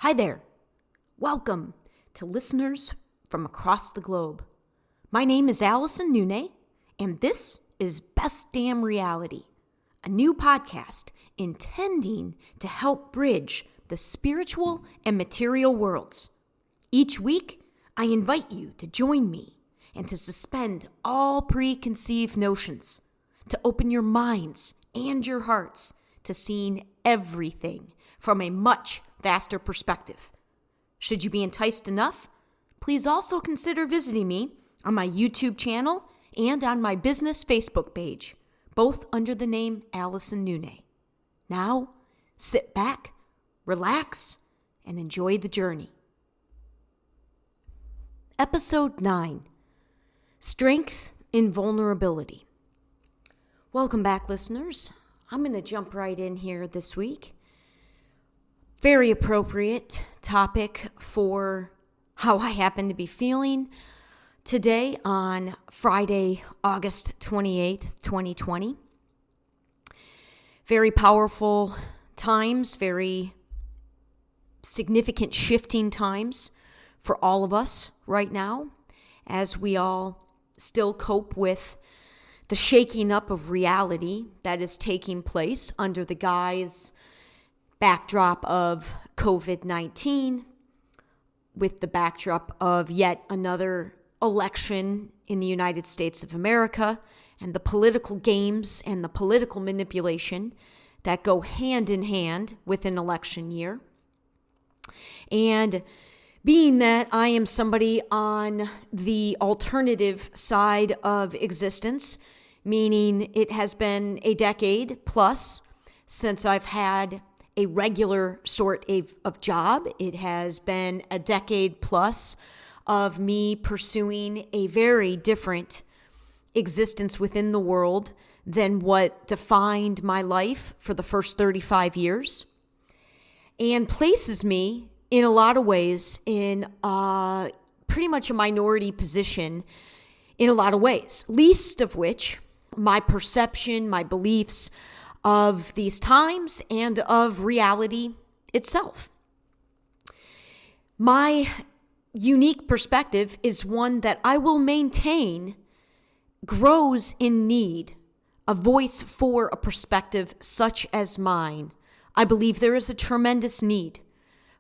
Hi there. Welcome to listeners from across the globe. My name is Alyson, Noune, and this is Best Damn Reality, a new podcast intending to help bridge the spiritual and material worlds. Each week, I invite you to join me and to suspend all preconceived notions, to open your minds and your hearts to seeing everything from a much vaster perspective. Should you be enticed enough, please also consider visiting me on my YouTube channel and on my business Facebook page, both under the name Alyson Noune. Now, sit back, relax, and enjoy the journey. Episode 9, Strength in Vulnerability. Welcome back, listeners. I'm going to jump right in here this week. Very appropriate topic for how I happen to be feeling today on Friday, August 28th, 2020. Very powerful times, very significant shifting times for all of us right now, as we all still cope with the shaking up of reality that is taking place under the guise, backdrop of COVID-19, with the backdrop of yet another election in the United States of America, and the political games and the political manipulation that go hand in hand with an election year. And being that I am somebody on the alternative side of existence, meaning it has been a decade plus since I've had a regular sort of job. It has been a decade plus of me pursuing a very different existence within the world than what defined my life for the first 35 years, and places me in a lot of ways in pretty much a minority position in a lot of ways, least of which my perception, my beliefs of these times and of reality itself. My unique perspective is one that I will maintain grows in need, a voice for a perspective such as mine. I believe there is a tremendous need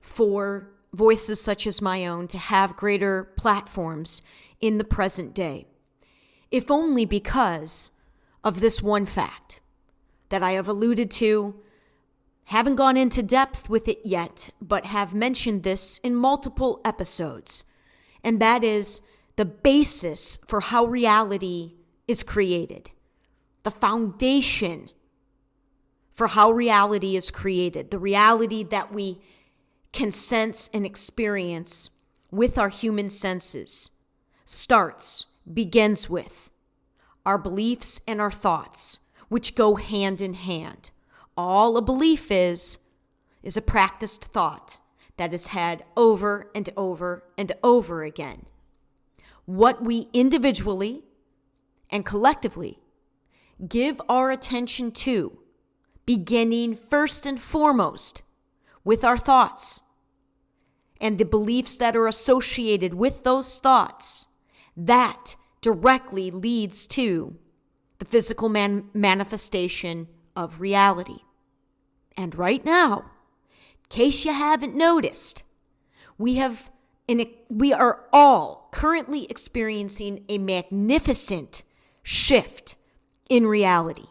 for voices such as my own to have greater platforms in the present day, if only because of this one fact that I have alluded to, haven't gone into depth with it yet, but have mentioned this in multiple episodes, and that is the basis for how reality is created, the foundation for how reality is created, the reality that we can sense and experience with our human senses begins with our beliefs and our thoughts, which go hand in hand. All a belief is a practiced thought that is had over and over and over again. What we individually and collectively give our attention to, beginning first and foremost with our thoughts and the beliefs that are associated with those thoughts, that directly leads to the physical manifestation of reality. And right now, in case you haven't noticed, we are all currently experiencing a magnificent shift in reality.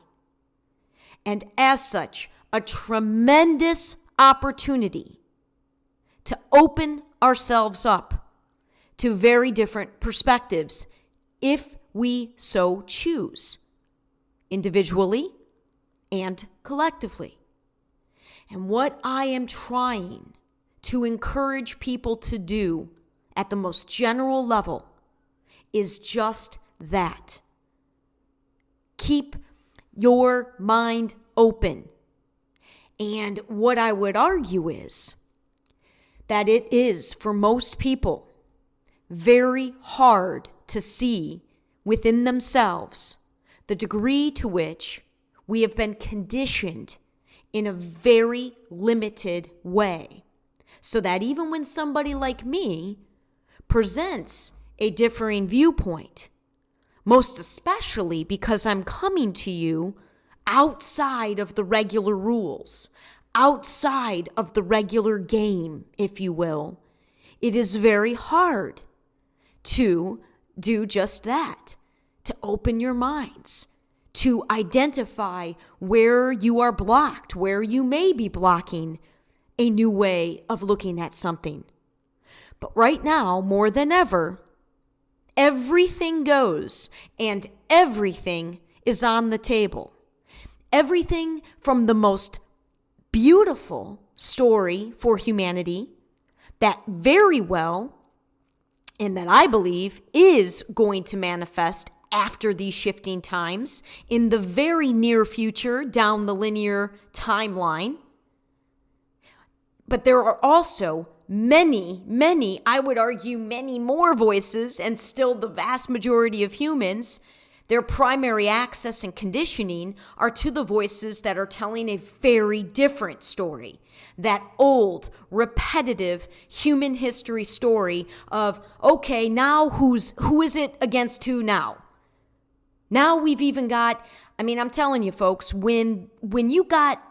And as such, a tremendous opportunity to open ourselves up to very different perspectives if we so choose, individually and collectively. And what I am trying to encourage people to do at the most general level is just that. Keep your mind open. And what I would argue is that it is, for most people, very hard to see within themselves the degree to which we have been conditioned in a very limited way So that even when somebody like me presents a differing viewpoint, most especially because I'm coming to you outside of the regular rules, outside of the regular game, if you will, it is very hard to do just that, to open your minds, to identify where you are blocked, where you may be blocking a new way of looking at something. But right now, more than ever, everything goes and everything is on the table. Everything from the most beautiful story for humanity that very well, and that I believe is going to manifest after these shifting times in the very near future down the linear timeline. But there are also many, I would argue many more voices, and still the vast majority of humans, their primary access and conditioning are to the voices that are telling a very different story. That old, repetitive human history story of, okay, now who is it against who now? Now we've even got, I'm telling you folks, when you got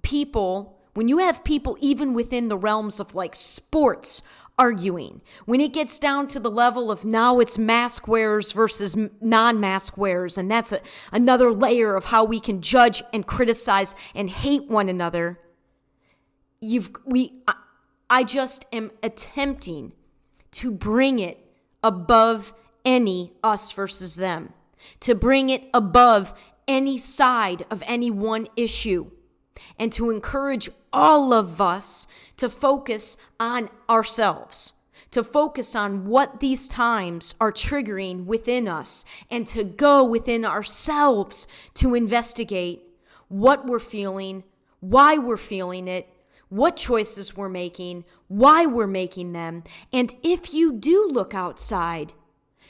people, when you have people even within the realms of like sports arguing, when it gets down to the level of now it's mask wearers versus non-mask wearers, and that's another layer of how we can judge and criticize and hate one another. I just am attempting to bring it above any us versus them, to bring it above any side of any one issue, and to encourage all of us to focus on ourselves, to focus on what these times are triggering within us, and to go within ourselves to investigate what we're feeling, why we're feeling it, what choices we're making, why we're making them. And if you do look outside,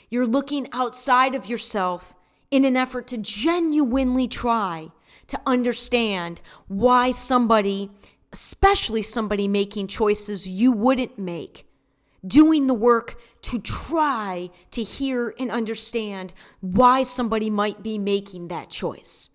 you're looking outside of yourself in an effort to genuinely try to understand why somebody, especially somebody making choices you wouldn't make, doing the work to try to hear and understand why somebody might be making that choice.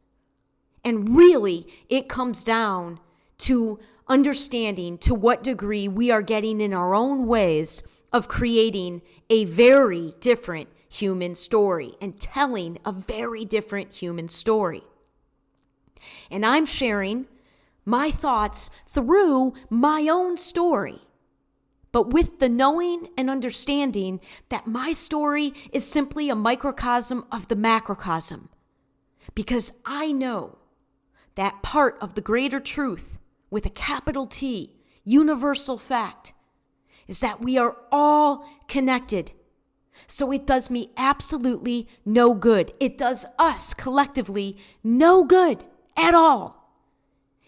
And really, it comes down to understanding to what degree we are getting in our own ways of creating a very different human story and telling a very different human story. And I'm sharing my thoughts through my own story, but with the knowing and understanding that my story is simply a microcosm of the macrocosm, because I know that part of the greater truth with a capital T, universal fact, is that we are all connected. So it does me absolutely no good. It does us collectively no good at all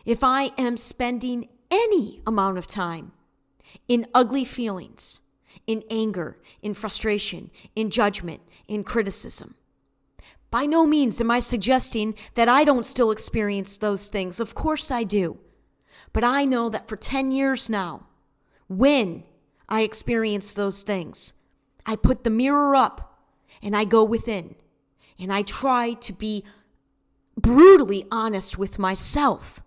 if I am spending any amount of time in ugly feelings, in anger, in frustration, in judgment, in criticism. By no means am I suggesting that I don't still experience those things. Of course I do. But I know that for 10 years now, when I experience those things, I put the mirror up and I go within and I try to be brutally honest with myself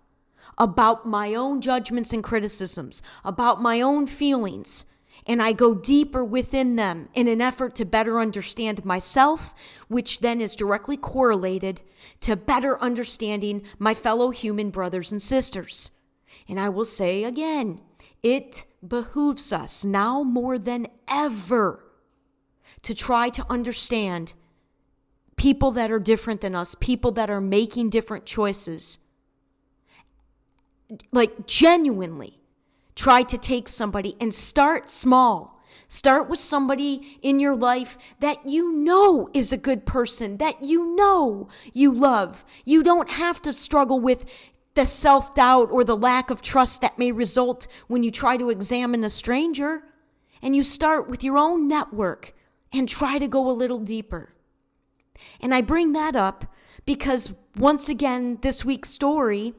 about my own judgments and criticisms, about my own feelings, and I go deeper within them in an effort to better understand myself, which then is directly correlated to better understanding my fellow human brothers and sisters. And I will say again, it behooves us now more than ever to try to understand people that are different than us, people that are making different choices. Like genuinely try to take somebody and start small. Start with somebody in your life that you know is a good person, that you know you love. You don't have to struggle with the self-doubt or the lack of trust that may result when you try to examine a stranger. And you start with your own network and try to go a little deeper. And I bring that up because, once again, this week's story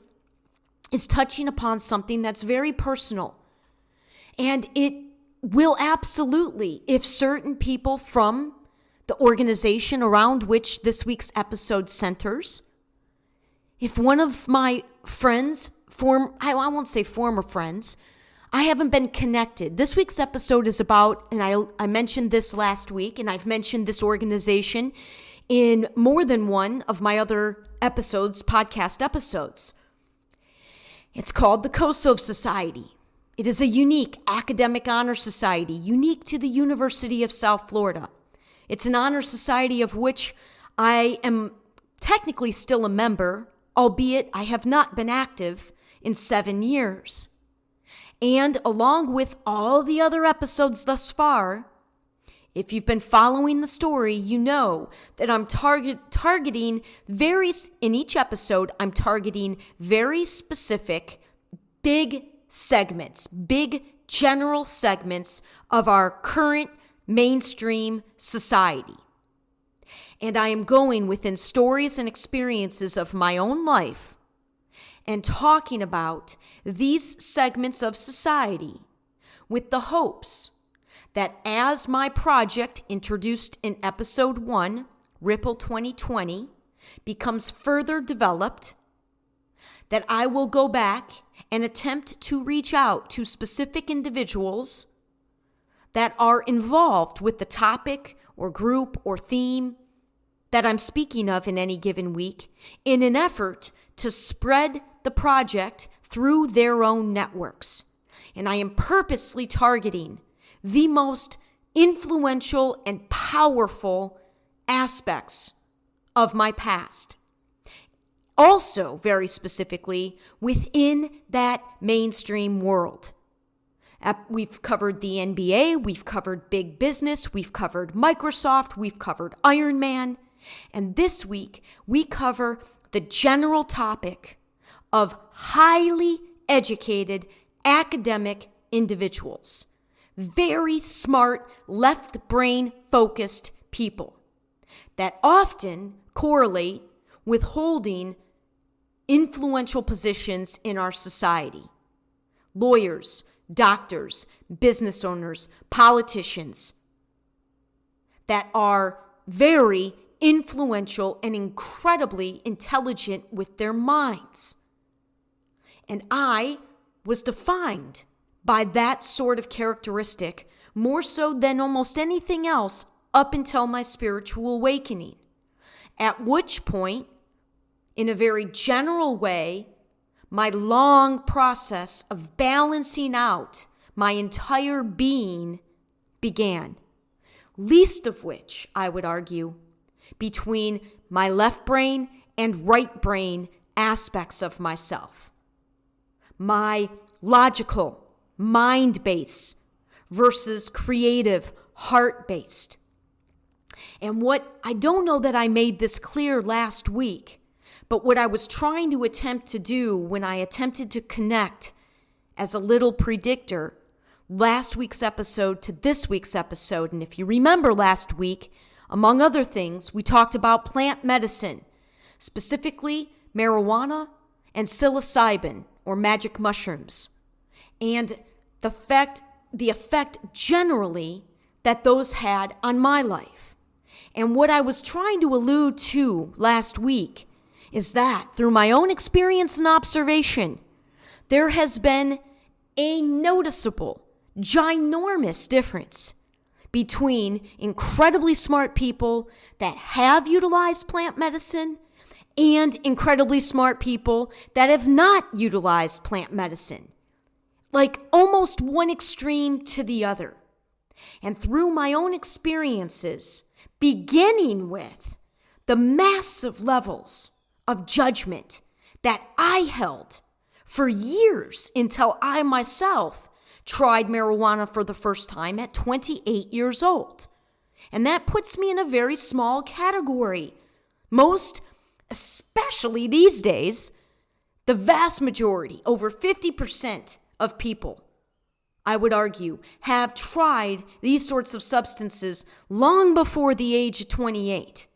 is touching upon something that's very personal. And it will absolutely, if certain people from the organization around which this week's episode centers, if one of my friends, I won't say former friends, I haven't been connected. This week's episode is about, and I mentioned this last week, and I've mentioned this organization in more than one of my other episodes, podcast episodes. It's called the Kosovo Society. It is a unique academic honor society, unique to the University of South Florida. It's an honor society of which I am technically still a member, albeit I have not been active in 7 years. And along with all the other episodes thus far, if you've been following the story, you know that I'm targeting in each episode, I'm targeting very specific, big segments, big general segments of our current mainstream society. And I am going within stories and experiences of my own life and talking about these segments of society with the hopes that as my project introduced in episode 1, Ripple 2020, becomes further developed, that I will go back and attempt to reach out to specific individuals that are involved with the topic or group or theme that I'm speaking of in any given week in an effort to spread the project through their own networks. And I am purposely targeting the most influential and powerful aspects of my past. Also, very specifically, within that mainstream world. We've covered the NBA, we've covered big business, we've covered Microsoft, we've covered Iron Man, and this week we cover the general topic of highly educated academic individuals. Very smart, left-brain focused people that often correlate with holding influential positions in our society. Lawyers, doctors, business owners, politicians that are very influential and incredibly intelligent with their minds. And I was defined by that sort of characteristic more so than almost anything else up until my spiritual awakening. At which point, in a very general way, my long process of balancing out my entire being began. Least of which, I would argue, between my left brain and right brain aspects of myself. My logical, mind-based versus creative, heart-based. And what I don't know that I made this clear last week, but what I was trying to attempt to do when I attempted to connect as a little predictor last week's episode to this week's episode. And if you remember last week, among other things, we talked about plant medicine, specifically marijuana and psilocybin or magic mushrooms, and the effect generally that those had on my life. And what I was trying to allude to last week is that through my own experience and observation, there has been a noticeable, ginormous difference between incredibly smart people that have utilized plant medicine and incredibly smart people that have not utilized plant medicine. Like almost one extreme to the other. And through my own experiences, beginning with the massive levels of judgment that I held for years until I myself tried marijuana for the first time at 28 years old. And that puts me in a very small category. Most, especially these days, the vast majority, over 50% of people, I would argue, have tried these sorts of substances long before the age of 28.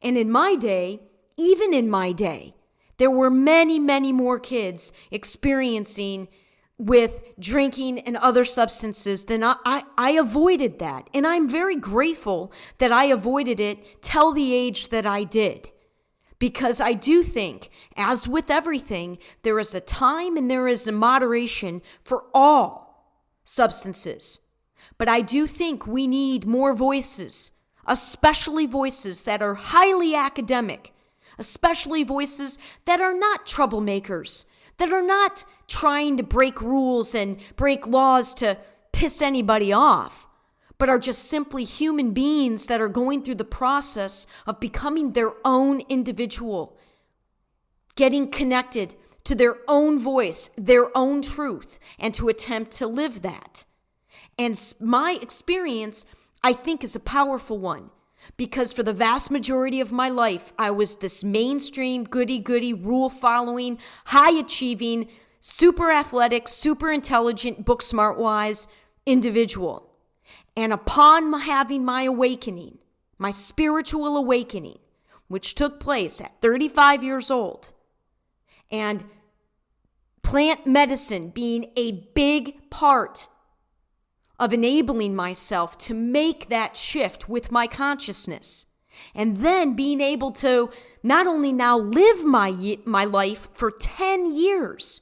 And in my day, even in my day, there were many, many more kids experiencing with drinking and other substances, then I avoided that. And I'm very grateful that I avoided it till the age that I did. Because I do think, as with everything, there is a time and there is a moderation for all substances. But I do think we need more voices, especially voices that are highly academic, especially voices that are not troublemakers, that are not trying to break rules and break laws to piss anybody off, but are just simply human beings that are going through the process of becoming their own individual, getting connected to their own voice, their own truth, and to attempt to live that. And my experience, I think, is a powerful one, because for the vast majority of my life, I was this mainstream, goody-goody, rule-following, high-achieving, super athletic, super intelligent, book-smart-wise individual. And upon having my awakening, my spiritual awakening, which took place at 35 years old, and plant medicine being a big part of enabling myself to make that shift with my consciousness, and then being able to not only now live my life for 10 years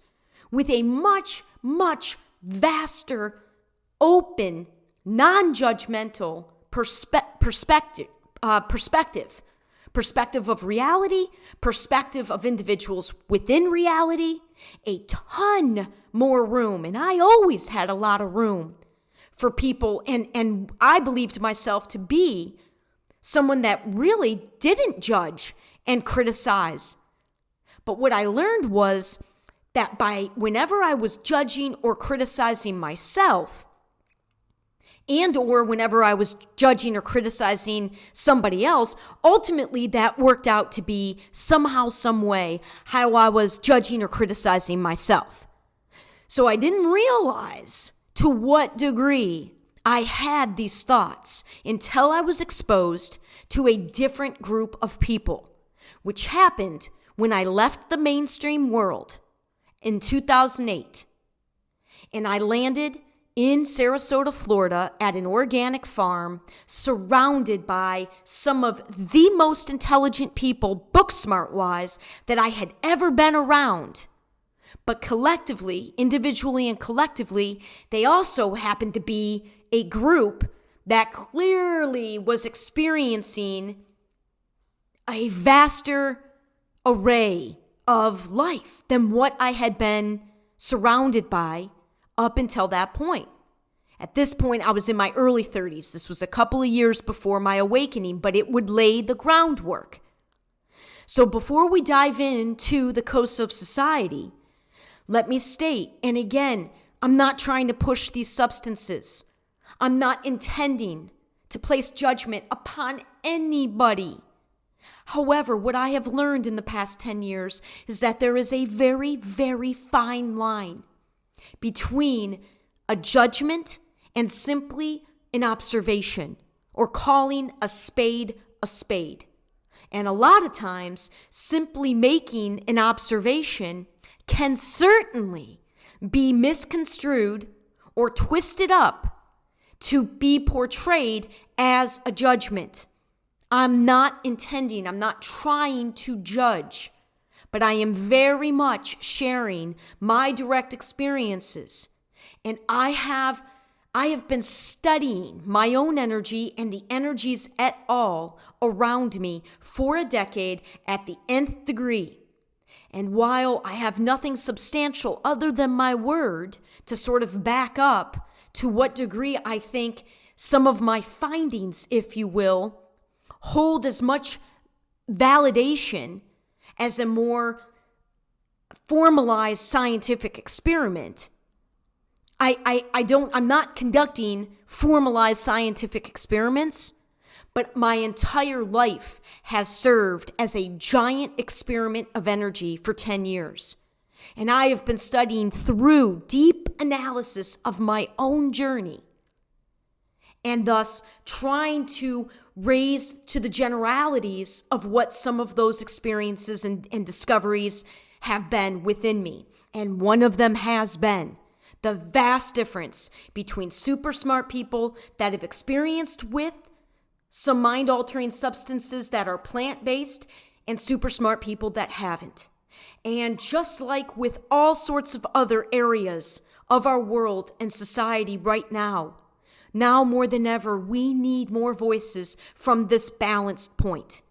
with a much, much vaster, open, non-judgmental perspective of reality, perspective of individuals within reality, a ton more room. And I always had a lot of room for people. And I believed myself to be someone that really didn't judge and criticize. But what I learned was that whenever I was judging or criticizing myself, and or whenever I was judging or criticizing somebody else, ultimately that worked out to be somehow, some way, how I was judging or criticizing myself. So I didn't realize to what degree I had these thoughts until I was exposed to a different group of people, which happened when I left the mainstream world in 2008. And I landed in Sarasota, Florida, at an organic farm, surrounded by some of the most intelligent people, book smart-wise, that I had ever been around. But collectively, individually and collectively, they also happened to be a group that clearly was experiencing a vaster array of life than what I had been surrounded by up until that point. At this point, I was in my early 30s. This was a couple of years before my awakening, but it would lay the groundwork. So before we dive into the coasts of society, let me state, and again, I'm not trying to push these substances. I'm not intending to place judgment upon anybody. However, what I have learned in the past 10 years is that there is a very, very fine line between a judgment and simply an observation, or calling a spade a spade. And a lot of times, simply making an observation can certainly be misconstrued or twisted up to be portrayed as a judgment. I'm not trying to judge, but I am very much sharing my direct experiences. And I have been studying my own energy and the energies at all around me for a decade at the nth degree. And while I have nothing substantial other than my word to sort of back up to what degree I think some of my findings, if you will, hold as much validation as a more formalized scientific experiment, I'm not conducting formalized scientific experiments, but my entire life has served as a giant experiment of energy for 10 years. And I have been studying through deep analysis of my own journey, and thus trying to raise to the generalities of what some of those experiences and discoveries have been within me. And one of them has been the vast difference between super smart people that have experienced with some mind-altering substances that are plant-based and super smart people that haven't. And just like with all sorts of other areas of our world and society right now more than ever, we need more voices from this balanced point,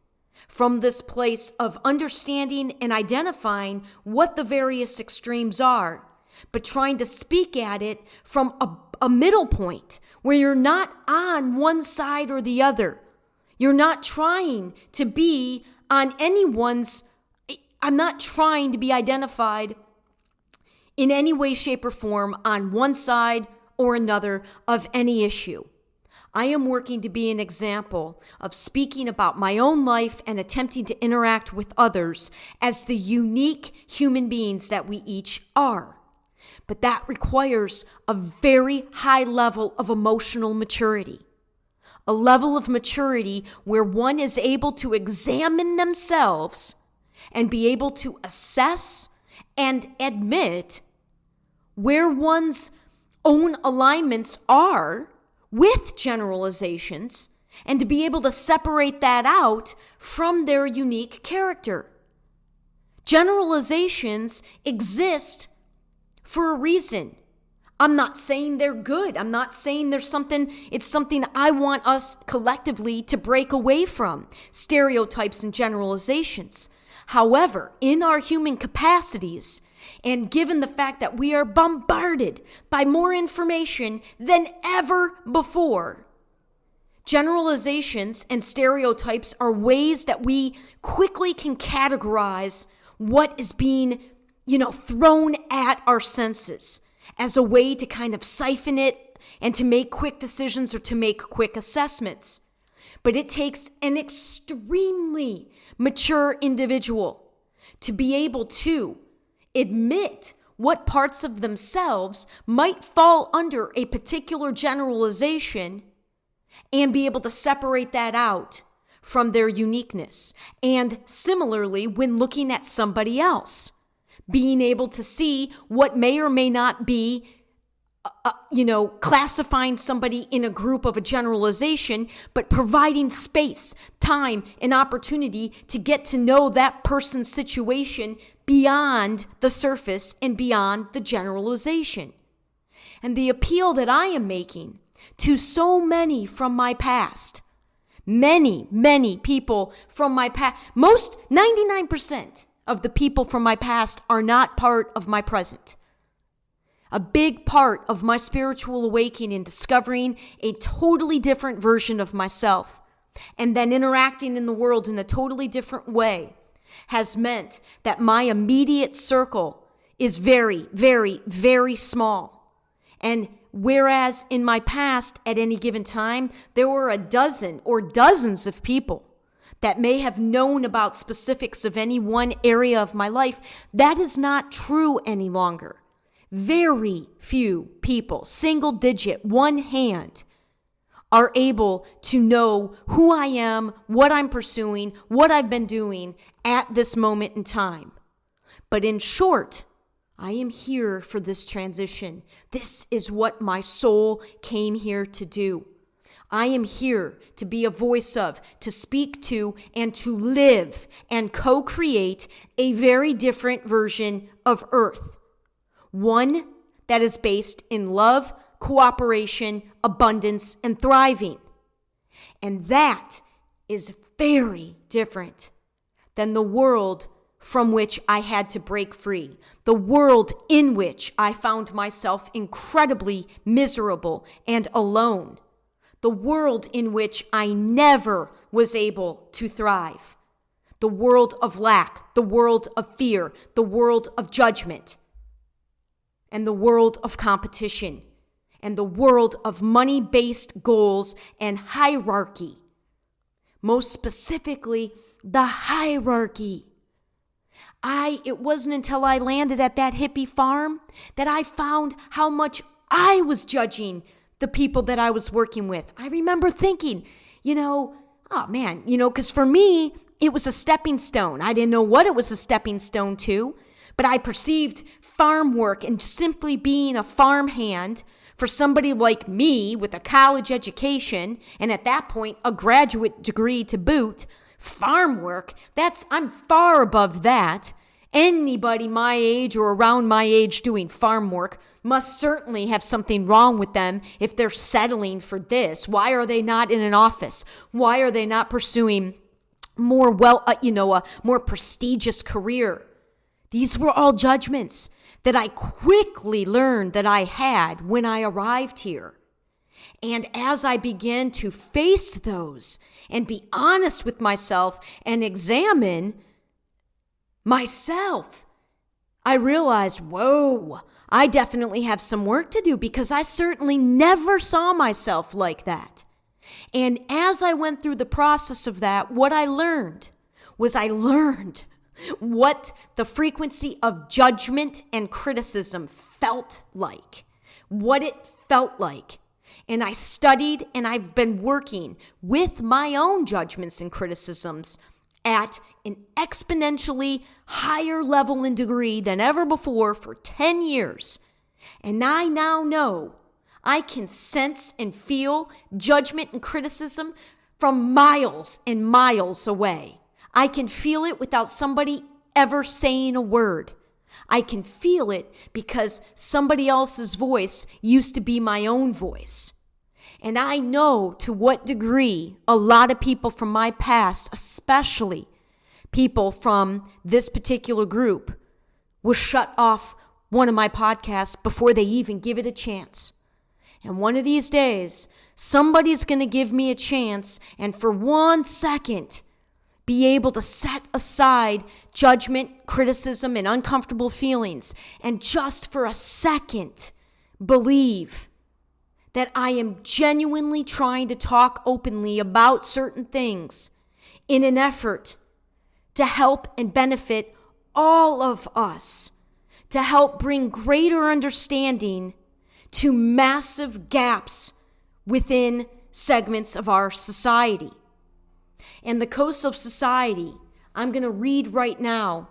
from this place of understanding and identifying what the various extremes are, but trying to speak at it from a middle point where you're not on one side or the other. You're not trying to be on anyone's. I'm not trying to be identified in any way, shape, or form on one side or another of any issue. I am working to be an example of speaking about my own life and attempting to interact with others as the unique human beings that we each are. But that requires a very high level of emotional maturity. A level of maturity where one is able to examine themselves and be able to assess and admit where one's own alignments are with generalizations, and to be able to separate that out from their unique character. Generalizations exist for a reason. I'm not saying they're good. I'm not saying it's something I want us collectively to break away from, stereotypes and generalizations. However, in our human capacities, and given the fact that we are bombarded by more information than ever before, generalizations and stereotypes are ways that we quickly can categorize what is being, thrown at our senses as a way to kind of siphon it and to make quick decisions or to make quick assessments. But it takes an extremely mature individual to be able to admit what parts of themselves might fall under a particular generalization and be able to separate that out from their uniqueness. And similarly, when looking at somebody else, being able to see what may or may not be, classifying somebody in a group of a generalization, but providing space, time, and opportunity to get to know that person's situation beyond the surface and beyond the generalization. And the appeal that I am making to so many from my past, many people from my past, 99% of the people from my past are not part of my present. A big part of my spiritual awakening and discovering a totally different version of myself and then interacting in the world in a totally different way has meant that my immediate circle is very, very, very small. And whereas in my past, at any given time, there were a dozen or dozens of people that may have known about specifics of any one area of my life, that is not true any longer. Very few people, single digit, one hand, are able to know who I am, what I'm pursuing, what I've been doing at this moment in time. But in short, I am here for this transition. This is what my soul came here to do. I am here to be a voice of, to speak to, and to live and co-create a very different version of Earth. One that is based in love, cooperation, abundance, and thriving. And that is very different than the world from which I had to break free, the world in which I found myself incredibly miserable and alone, the world in which I never was able to thrive, the world of lack, the world of fear, the world of judgment, and the world of competition, and the world of money-based goals and hierarchy. Most specifically, the hierarchy. It wasn't until I landed at that hippie farm that I found how much I was judging the people that I was working with. I remember thinking, because for me, it was a stepping stone. I didn't know what it was a stepping stone to, But I perceived farm work and simply being a farmhand for somebody like me with a college education and at that point a graduate degree to boot. Farm work, I'm far above that. Anybody my age or around my age doing farm work must certainly have something wrong with them if they're settling for this. Why are they not in an office? Why are they not pursuing a more prestigious career? These were all judgments that I quickly learned that I had when I arrived here. And as I began to face those and be honest with myself and examine myself, I realized, whoa, I definitely have some work to do because I certainly never saw myself like that. And as I went through the process of that, what I learned what the frequency of judgment and criticism felt like, what it felt like. And I studied and I've been working with my own judgments and criticisms at an exponentially higher level and degree than ever before for 10 years. And I now know I can sense and feel judgment and criticism from miles and miles away. I can feel it without somebody ever saying a word. I can feel it because somebody else's voice used to be my own voice. And I know to what degree a lot of people from my past, especially people from this particular group, will shut off one of my podcasts before they even give it a chance. And one of these days, somebody's going to give me a chance and for 1 second be able to set aside judgment, criticism, and uncomfortable feelings and just for a second believe that I am genuinely trying to talk openly about certain things in an effort to help and benefit all of us, to help bring greater understanding to massive gaps within segments of our society. And the coast of society, I'm going to read right now.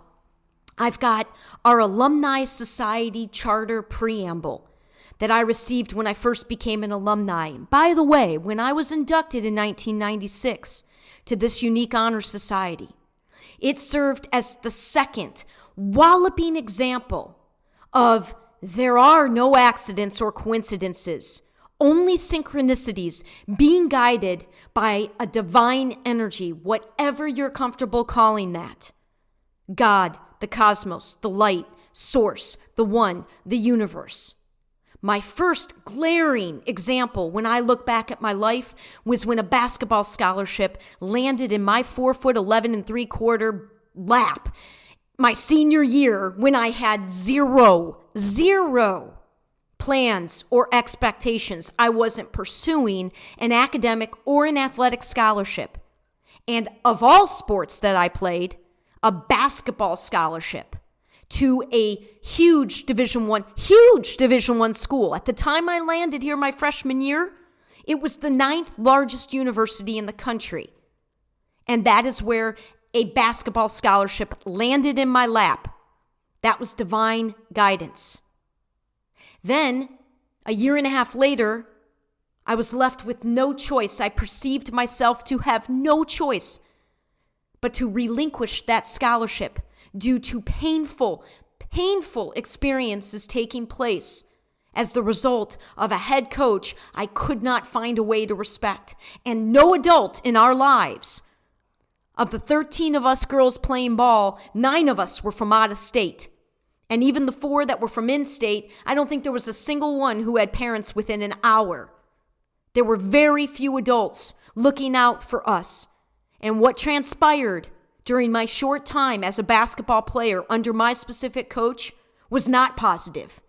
I've got our Alumni Society Charter Preamble that I received when I first became an alumni. And by the way, when I was inducted in 1996 to this unique honor society, it served as the second walloping example of there are no accidents or coincidences, only synchronicities being guided by a divine energy, whatever you're comfortable calling that. God, the cosmos, the light, source, the one, the universe. My first glaring example when I look back at my life was when a basketball scholarship landed in my 4'11" 3/4 lap my senior year when I had zero plans or expectations. I wasn't pursuing an academic or an athletic scholarship. And of all sports that I played, a basketball scholarship to a huge Division I school. At the time I landed here my freshman year, it was the 9th largest university in the country. And that is where a basketball scholarship landed in my lap. That was divine guidance. Then, a year and a half later, I was left with no choice. I perceived myself to have no choice but to relinquish that scholarship due to painful experiences taking place as the result of a head coach I could not find a way to respect. And no adult in our lives, of the 13 of us girls playing ball, 9 of us were from out of state. And even the 4 that were from in-state, I don't think there was a single one who had parents within an hour. There were very few adults looking out for us. And what transpired during my short time as a basketball player under my specific coach was not positive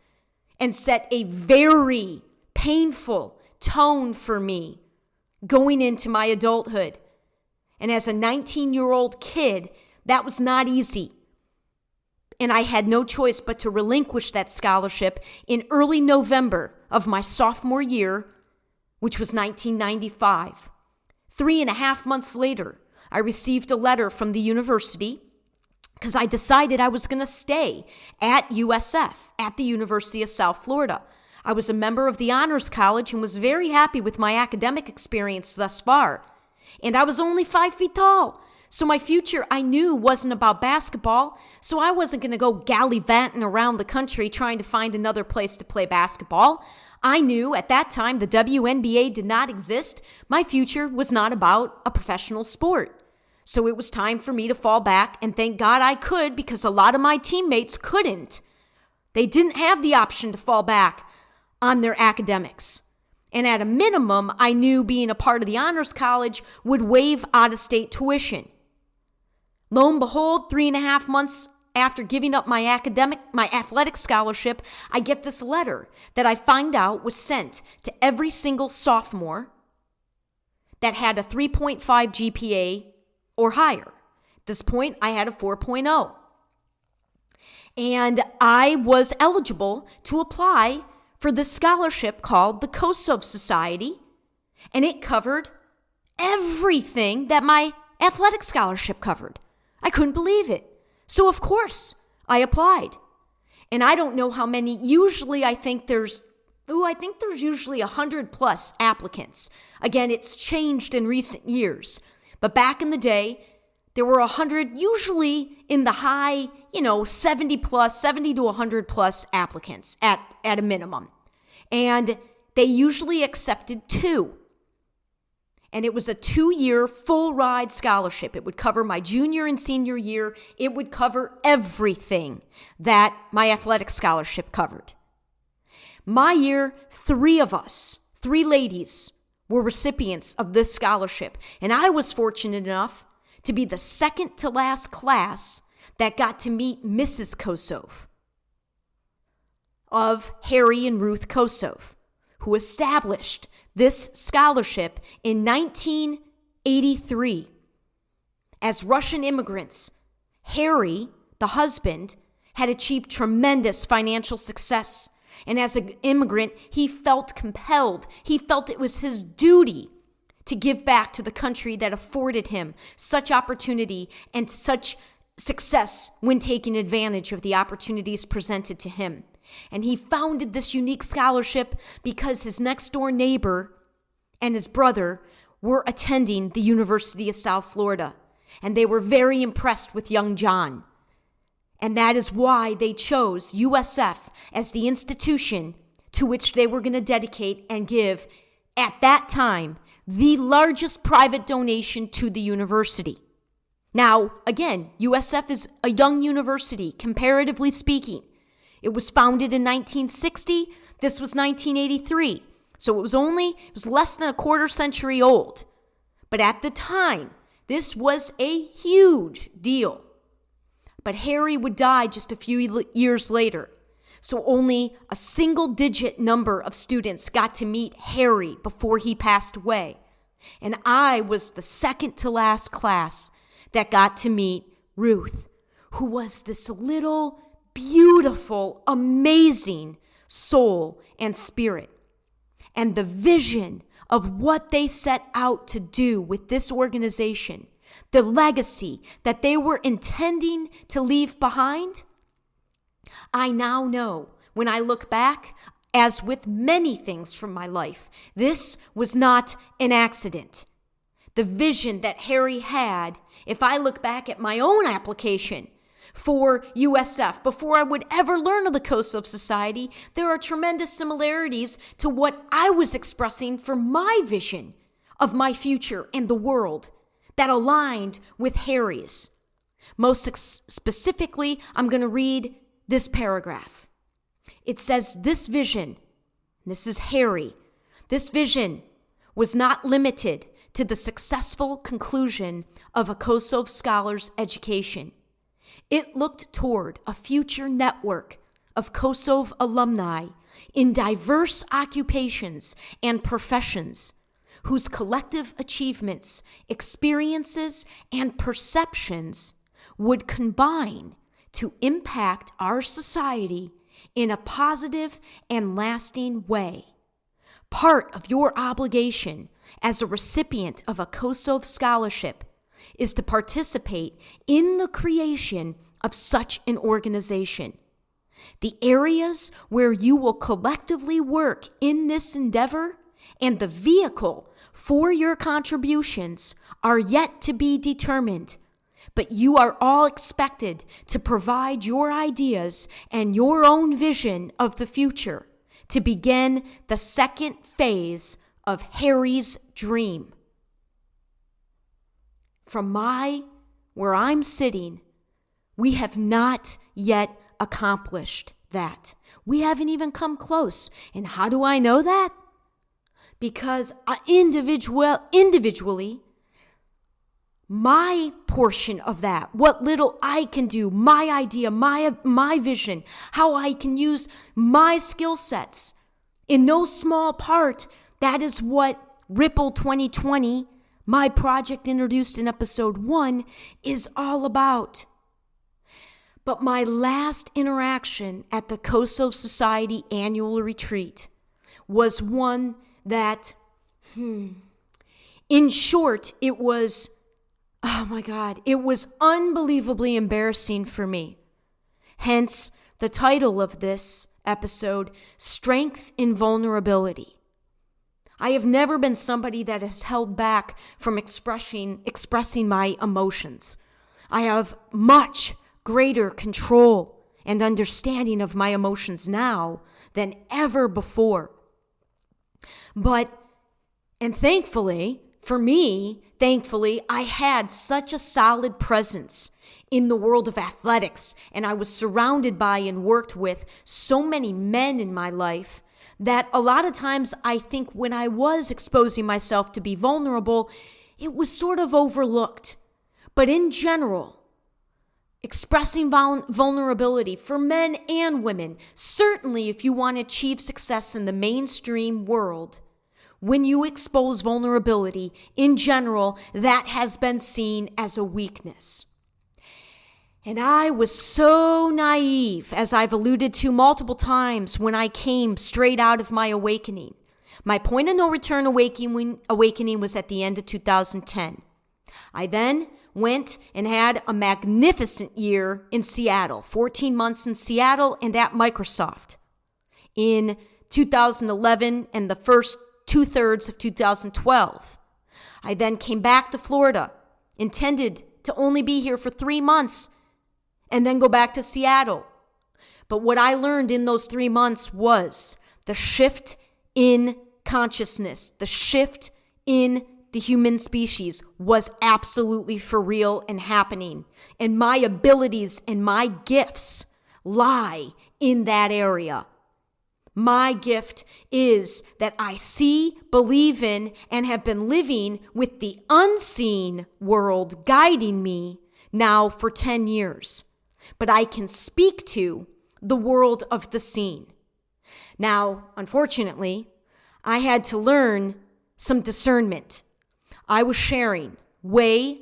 and set a very painful tone for me going into my adulthood. And as a 19-year-old kid, that was not easy. And I had no choice but to relinquish that scholarship in early November of my sophomore year, which was 1995. 3.5 months later, I received a letter from the university because I decided I was going to stay at USF, at the University of South Florida. I was a member of the Honors College and was very happy with my academic experience thus far. And I was only 5 feet tall. So my future, I knew, wasn't about basketball. So I wasn't going to go gallivanting around the country trying to find another place to play basketball. I knew at that time the WNBA did not exist. My future was not about a professional sport. So it was time for me to fall back, and thank God I could, because a lot of my teammates couldn't. They didn't have the option to fall back on their academics. And at a minimum, I knew being a part of the Honors College would waive out-of-state tuition. Lo and behold, 3.5 months after giving up my athletic scholarship, I get this letter that I find out was sent to every single sophomore that had a 3.5 GPA or higher. At this point, I had a 4.0. And I was eligible to apply for this scholarship called the Kosovo Society, and it covered everything that my athletic scholarship covered. I couldn't believe it. So of course, I applied. And I don't know how many, usually I think there's usually 100 plus applicants. Again, it's changed in recent years. But back in the day, there were 100, usually in the high, 70 to 100 plus applicants at a minimum. And they usually accepted 2. And it was a 2-year full ride scholarship. It would cover my junior and senior year. It would cover everything that my athletic scholarship covered. My year, 3 of us, 3 ladies, were recipients of this scholarship. And I was fortunate enough to be the second to last class that got to meet Mrs. Kosovo of Harry and Ruth Kosovo, who established this scholarship in 1983. As Russian immigrants, Harry, the husband, had achieved tremendous financial success. And as an immigrant, he felt compelled. He felt it was his duty to give back to the country that afforded him such opportunity and such success when taking advantage of the opportunities presented to him. And he founded this unique scholarship because his next door neighbor and his brother were attending the University of South Florida. And they were very impressed with young John. And that is why they chose USF as the institution to which they were going to dedicate and give, at that time, the largest private donation to the university. Now, again, USF is a young university, comparatively speaking. It was founded in 1960. This was 1983. So it was less than a quarter century old. But at the time, this was a huge deal. But Harry would die just a few years later. So only a single-digit number of students got to meet Harry before he passed away. And I was the second to last class that got to meet Ruth, who was this little, beautiful, amazing soul and spirit. And the vision of what they set out to do with this organization, the legacy that they were intending to leave behind, I now know when I look back, as with many things from my life, this was not an accident. The vision that Harry had, if I look back at my own application for USF, before I would ever learn of the Kosovo Society, there are tremendous similarities to what I was expressing for my vision of my future and the world that aligned with Harry's. Most specifically, I'm going to read this paragraph. It says, this vision, this is Harry, this vision was not limited to the successful conclusion of a Kosovo scholar's education. It looked toward a future network of Kosovo alumni in diverse occupations and professions whose collective achievements, experiences, and perceptions would combine to impact our society in a positive and lasting way. Part of your obligation as a recipient of a Kosovo scholarship is to participate in the creation of such an organization. The areas where you will collectively work in this endeavor and the vehicle for your contributions are yet to be determined, but you are all expected to provide your ideas and your own vision of the future to begin the second phase of Harry's dream. From where I'm sitting, we have not yet accomplished that. We haven't even come close. And how do I know that? Because individually, my portion of that, what little I can do, my idea, my vision, how I can use my skill sets, in no small part, that is what Ripple 2020, my project introduced in episode 1, is all about. But my last interaction at the COSO Society annual retreat was one that, in short, it was, oh my God, it was unbelievably embarrassing for me. Hence, the title of this episode, Strength in Vulnerability. I have never been somebody that has held back from expressing my emotions. I have much greater control and understanding of my emotions now than ever before. And thankfully, I had such a solid presence in the world of athletics, and I was surrounded by and worked with so many men in my life that a lot of times I think when I was exposing myself to be vulnerable, it was sort of overlooked. But in general, expressing vulnerability for men and women, certainly if you want to achieve success in the mainstream world, when you expose vulnerability, in general, that has been seen as a weakness. And I was so naive, as I've alluded to multiple times, when I came straight out of my awakening. My point of no return awakening was at the end of 2010. I then went and had a magnificent year in Seattle, 14 months in Seattle and at Microsoft. In 2011 and the first 2/3 of 2012. I then came back to Florida, intended to only be here for 3 months, and then go back to Seattle. But what I learned in those 3 months was the shift in consciousness, the shift in the human species was absolutely for real and happening. And my abilities and my gifts lie in that area. My gift is that I see, believe in, and have been living with the unseen world guiding me now for 10 years. But I can speak to the world of the seen. Now, unfortunately, I had to learn some discernment. I was sharing way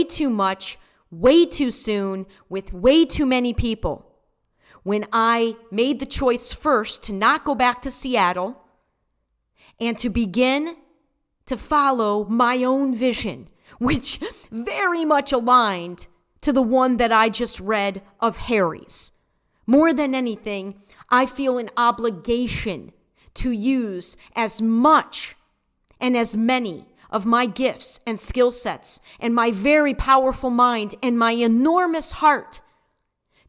too much, way too soon, with way too many people. When I made the choice first to not go back to Seattle and to begin to follow my own vision, which very much aligned to the one that I just read of Harry's. More than anything, I feel an obligation to use as much and as many of my gifts and skill sets and my very powerful mind and my enormous heart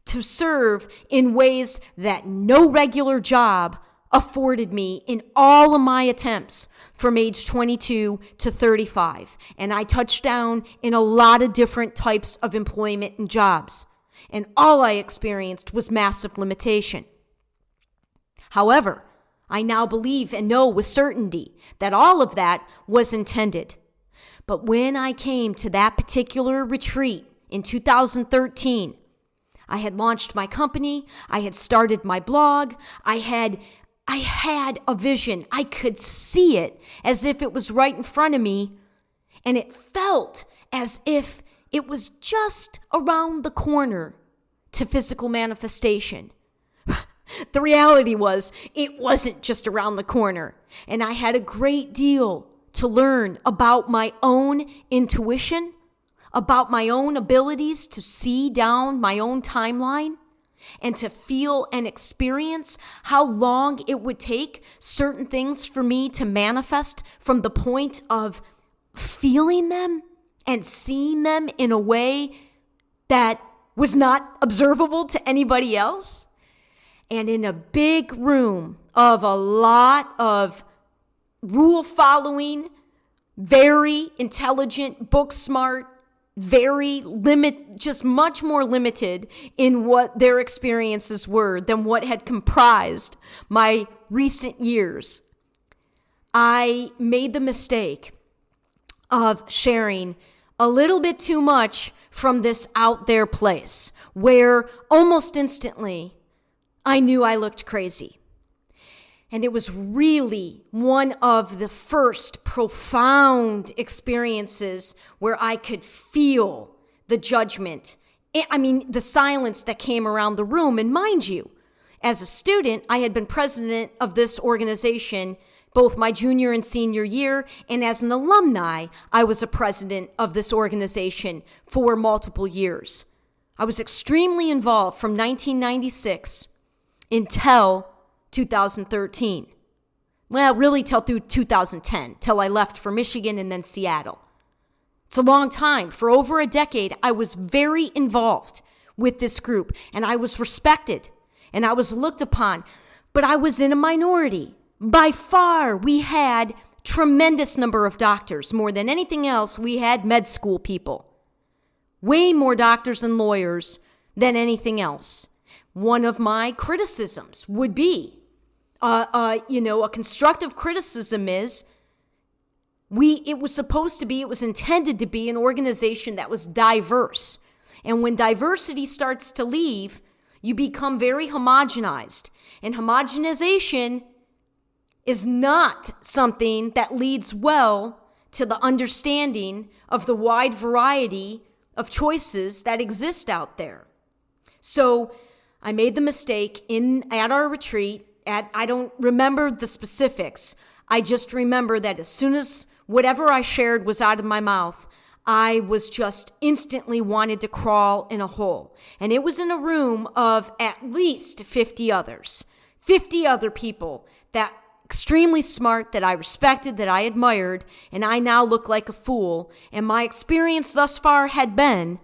to serve in ways that no regular job afforded me in all of my attempts from age 22 to 35. And I touched down in a lot of different types of employment and jobs. And all I experienced was massive limitation. However, I now believe and know with certainty that all of that was intended. But when I came to that particular retreat in 2013, I had launched my company. I had started my blog. I had a vision. I could see it as if it was right in front of me. And it felt as if it was just around the corner to physical manifestation. The reality was, it wasn't just around the corner. And I had a great deal to learn about my own intuition, about my own abilities to see down my own timeline, and to feel and experience how long it would take certain things for me to manifest from the point of feeling them and seeing them in a way that was not observable to anybody else. And in a big room of a lot of rule-following, very intelligent, book-smart, just much more limited in what their experiences were than what had comprised my recent years, I made the mistake of sharing a little bit too much from this out there place where almost instantly I knew I looked crazy. And it was really one of the first profound experiences where I could feel the judgment. The silence that came around the room. And mind you, as a student, I had been president of this organization both my junior and senior year, and as an alumni, I was a president of this organization for multiple years. I was extremely involved from 1996 until 2013. Well, really till through 2010, till I left for Michigan and then Seattle. It's a long time. For over a decade, I was very involved with this group, and I was respected, and I was looked upon, but I was in a minority. By far, we had tremendous number of doctors. More than anything else, we had med school people. Way more doctors and lawyers than anything else. One of my criticisms would be, a constructive criticism is, it was intended to be an organization that was diverse. And when diversity starts to leave, you become very homogenized. And homogenization is not something that leads well to the understanding of the wide variety of choices that exist out there. So I made the mistake at our retreat. I don't remember the specifics. I just remember that as soon as whatever I shared was out of my mouth, I was just instantly wanted to crawl in a hole. And it was in a room of at least 50 others. 50 other people that extremely smart, that I respected, that I admired, and I now look like a fool. And my experience thus far had been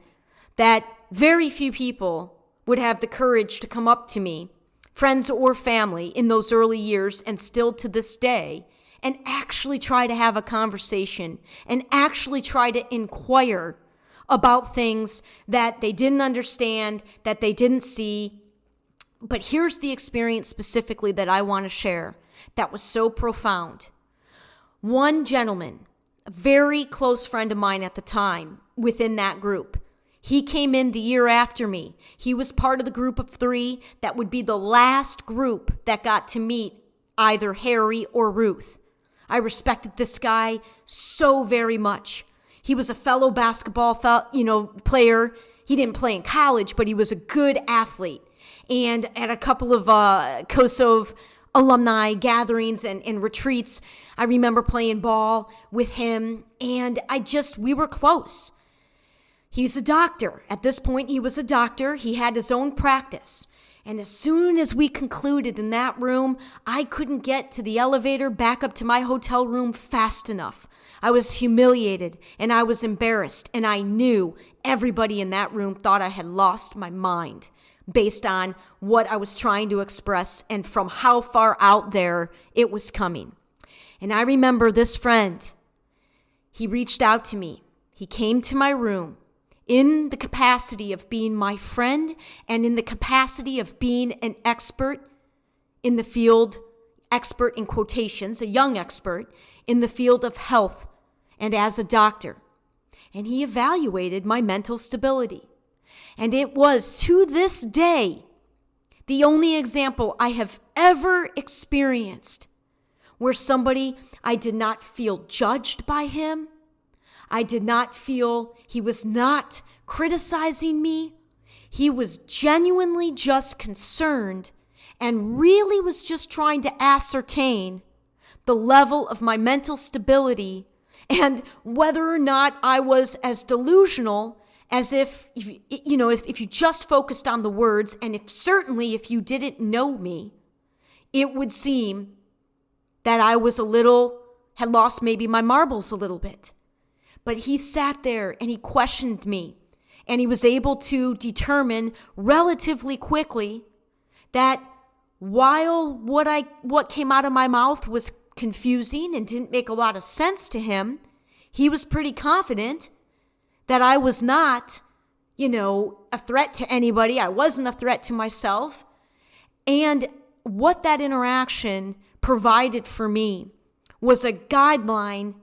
that very few people would have the courage to come up to me, friends or family, in those early years and still to this day, and actually try to have a conversation and actually try to inquire about things that they didn't understand, that they didn't see. But here's the experience specifically that I want to share that was so profound. One gentleman, a very close friend of mine at the time within that group, he came in the year after me. He was part of the group of 3 that would be the last group that got to meet either Harry or Ruth. I respected this guy so very much. He was a fellow basketball player. He didn't play in college, but he was a good athlete. And at a couple of COSOV alumni gatherings and retreats, I remember playing ball with him, and we were close. He's a doctor. At this point, he was a doctor. He had his own practice. And as soon as we concluded in that room, I couldn't get to the elevator back up to my hotel room fast enough. I was humiliated and I was embarrassed, and I knew everybody in that room thought I had lost my mind based on what I was trying to express and from how far out there it was coming. And I remember this friend, he reached out to me. He came to my room in the capacity of being my friend and in the capacity of being an expert in the field, expert in quotations, a young expert in the field of health and as a doctor. And he evaluated my mental stability. And it was, to this day, the only example I have ever experienced where I did not feel judged by him. I did not feel he was not criticizing me. He was genuinely just concerned and really was just trying to ascertain the level of my mental stability and whether or not I was as delusional as if you just focused on the words, and if you didn't know me, it would seem that I was had lost maybe my marbles a little bit. But he sat there and he questioned me, and he was able to determine relatively quickly that while what came out of my mouth was confusing and didn't make a lot of sense to him, he was pretty confident that I was not, a threat to anybody. I wasn't a threat to myself. And what that interaction provided for me was a guideline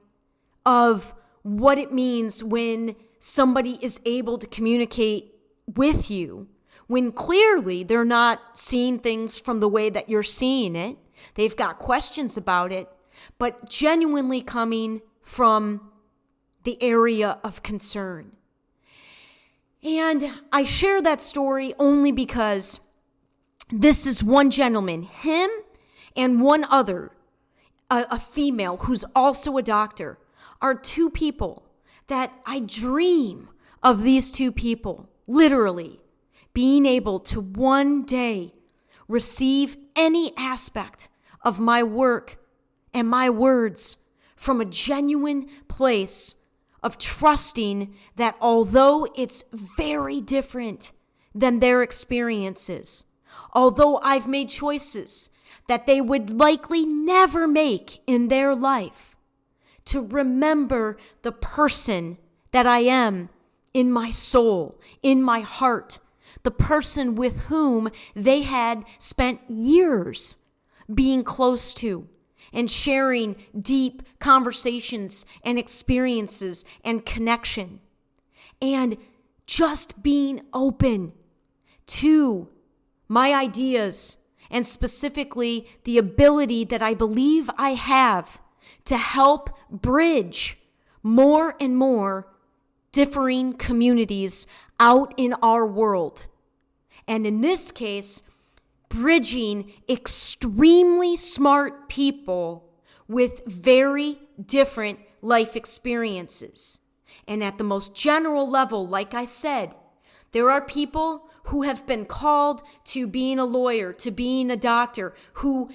of what it means when somebody is able to communicate with you, when clearly they're not seeing things from the way that you're seeing it. They've got questions about it, but genuinely coming from the area of concern. And I share that story only because this is one gentleman, him and one other, a female who's also a doctor, are two people that I dream of. These two people literally being able to one day receive any aspect of my work and my words from a genuine place of trusting that although it's very different than their experiences, although I've made choices that they would likely never make in their life, to remember the person that I am in my soul, in my heart, the person with whom they had spent years being close to and sharing deep conversations and experiences and connection, and just being open to my ideas, and specifically the ability that I believe I have to help bridge more and more differing communities out in our world. And in this case, bridging extremely smart people with very different life experiences. And at the most general level, like I said, there are people who have been called to being a lawyer, to being a doctor, who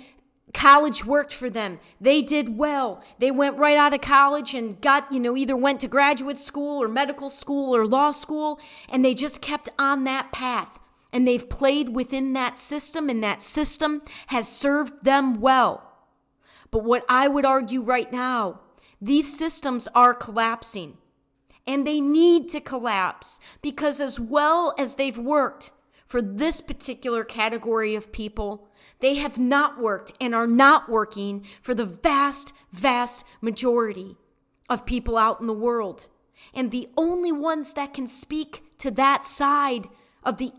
college worked for them. They did well. They went right out of college and got, either went to graduate school or medical school or law school, and they just kept on that path. And they've played within that system, and that system has served them well. But what I would argue right now, these systems are collapsing. And they need to collapse, because as well as they've worked for this particular category of people, they have not worked and are not working for the vast, vast majority of people out in the world. And the only ones that can speak to that side of the